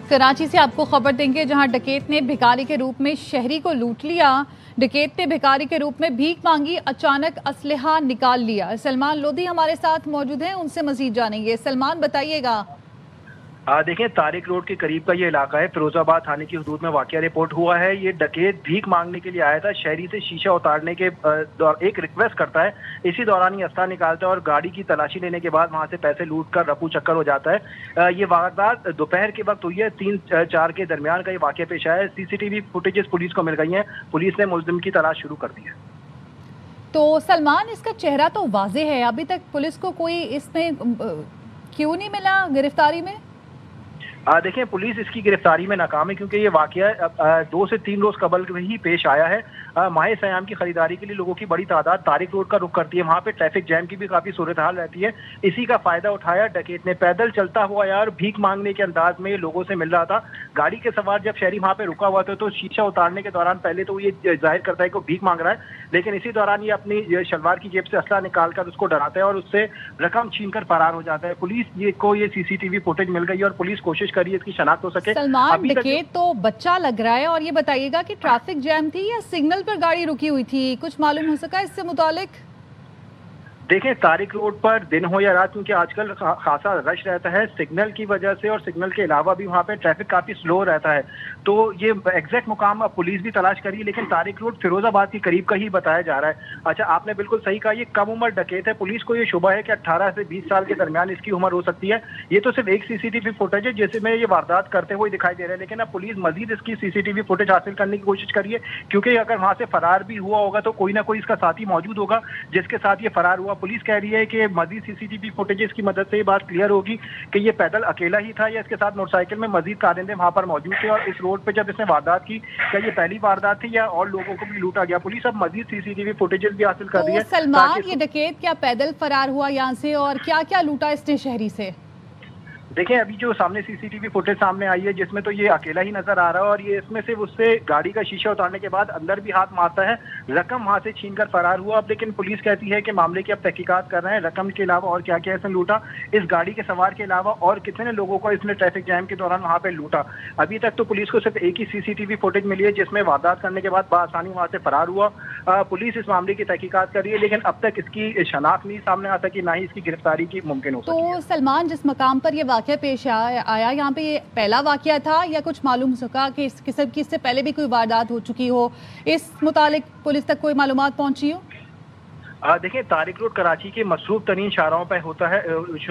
कराची से आपको खबर देंगे, जहां डकैत ने भिखारी के रूप में शहरी को लूट लिया। डकैत ने भिखारी के रूप में भीख मांगी, अचानक असलहा निकाल लिया। सलमान लोधी हमारे साथ मौजूद हैं, उनसे मजीद जानेंगे। सलमान, बताइएगा। देखिए, तारिक रोड के करीब का ये इलाका है। फिरोजाबाद थाने की हदूद में वाकया रिपोर्ट हुआ है। ये डकैत भीख मांगने के लिए आया था। शहरी से शीशा उतारने के एक रिक्वेस्ट करता है। इसी दौरान ये असला निकालता है और गाड़ी की तलाशी लेने के बाद वहां से पैसे लूट कर रफू चक्कर हो जाता है। ये वारदात दोपहर के वक्त हुई है। 3-4 के दरमियान का ये वाकया पेश आया है। सीसीटीवी फुटेजेस पुलिस को मिल गई है। पुलिस ने मुलजिम की तलाश शुरू कर दी है। तो सलमान, इसका चेहरा तो वाजे है, अभी तक पुलिस को कोई इसमें क्यों नहीं मिला गिरफ्तारी में? देखिए, पुलिस इसकी गिरफ्तारी में नाकाम है क्योंकि ये वाकया 2 से 3 रोज कबल ही पेश आया है। माह सयाम की खरीदारी के लिए लोगों की बड़ी तादाद तारिक रोड का रुख करती है। वहां पे ट्रैफिक जैम की भी काफी सूरत हाल रहती है। इसी का फायदा उठाया डकैत ने। पैदल चलता हुआ यार भीख मांगने के अंदाज में लोगों से मिल रहा था। गाड़ी के सवार जब शहरी वहां पे रुका हुआ था तो शीशा उतारने के दौरान पहले तो ये जाहिर करता है कि वो भीख मांग रहा है, लेकिन इसी दौरान ये अपनी शलवार की जेब से असला निकालकर उसको डराता है और उससे रकम छीनकर फरार हो जाता है। पुलिस को ये सीसीटीवी फुटेज मिल गई और पुलिस कोशिश कर रही है इसकी शनाख्त हो सके। सलमान, डकैत तो बच्चा लग रहा है। और ये बताइएगा कि ट्रैफिक जैम थी या सिग्नल पर गाड़ी रुकी हुई थी, कुछ मालूम हो सका इससे मुतालिक? देखिए, तारिक रोड पर दिन हो या रात, क्योंकि आजकल खासा रश रहता है सिग्नल की वजह से, और सिग्नल के अलावा भी वहाँ पे ट्रैफिक काफी स्लो रहता है। तो ये एग्जैक्ट मुकाम अब पुलिस भी तलाश करी है, लेकिन तारिक रोड फिरोजाबाद के करीब का ही बताया जा रहा है। अच्छा, आपने बिल्कुल सही कहा, ये कम उम्र डकैत है। पुलिस को ये शुबा है कि 18 से 20 साल के दरमियान इसकी उम्र हो सकती है। ये तो सिर्फ एक सीसीटीवी फुटेज है जिसमें ये वारदात करते हुए दिखाई दे रहे हैं, लेकिन अब पुलिस मजीद इसकी सीसीटीवी फुटेज हासिल करने की कोशिश करी है, क्योंकि अगर वहां से फरार भी हुआ होगा तो कोई ना कोई इसका साथी मौजूद होगा जिसके साथ ये फरार हुआ। पुलिस कह रही है कि मजीद सीसीटीवी फुटेजेस की मदद से ये बात क्लियर होगी कि ये पैदल अकेला ही था या इसके साथ मोटरसाइकिल में मजीद कारिंदे वहां पर मौजूद थे, और इस रोड पे जब इसने वारदात की, क्या ये पहली वारदात थी या और लोगों को भी लूटा गया। पुलिस अब मजीद सीसीटीवी फुटेजेस भी हासिल कर रही है। सलमान, ये डकैत क्या पैदल फरार हुआ यहाँ से, और क्या क्या लूटा इसने शहरी से? देखिए, अभी जो सामने सीसीटीवी फुटेज सामने आई है जिसमें तो ये अकेला ही नजर आ रहा है, और ये इसमें से उससे गाड़ी का शीशा उतारने के बाद अंदर भी हाथ मारता है। रकम वहां से छीनकर फरार हुआ। अब लेकिन पुलिस कहती है कि मामले की अब तहकीकात कर रहे हैं। रकम के अलावा और क्या क्या इसने लूटा, इस गाड़ी के सवार के अलावा और कितने लोगों को इसने ट्रैफिक जैम के दौरान वहां पे लूटा। अभी तक तो पुलिस को सिर्फ एक ही सीसीटीवी फुटेज मिली है जिसमें वारदात करने के बाद बआसानी वहां से फरार हुआ। पुलिस इस मामले की तहकीकात कर रही है, लेकिन अब तक इसकी शनाख्त नहीं सामने आता कि ना ही इसकी गिरफ्तारी की मुमकिन हो सके। तो सलमान, जिस मकाम पर यह वाकया पेश आया, यहाँ पे ये पहला वाकया था या कुछ मालूम हो सका कि इस किस्म की इससे पहले भी कोई वारदात हो चुकी हो? इस मुतालिक पुलिस तक कोई मालूमात पहुंची हो? देखिए, तारिक रोड कराची के मसरूफ तरीन शाहराहों पर होता है,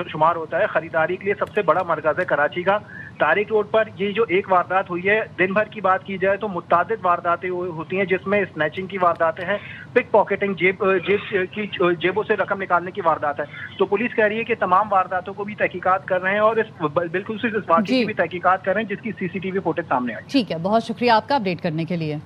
शुमार होता है। खरीदारी के लिए सबसे बड़ा मरकज है कराची का। तारिक रोड पर ये जो एक वारदात हुई है, दिन भर की बात की जाए तो मुतादिद वारदातें होती हैं जिसमें स्नैचिंग की वारदातें हैं, पिक पॉकेटिंग, जेबों से रकम निकालने की वारदात है। तो पुलिस कह रही है कि तमाम वारदातों को भी तहकीकात कर रहे हैं और बिल्कुल इस वाकये की भी तहकीकात कर रहे हैं जिसकी सीसीटीवी फुटेज सामने आई। ठीक है, बहुत शुक्रिया आपका अपडेट करने के लिए।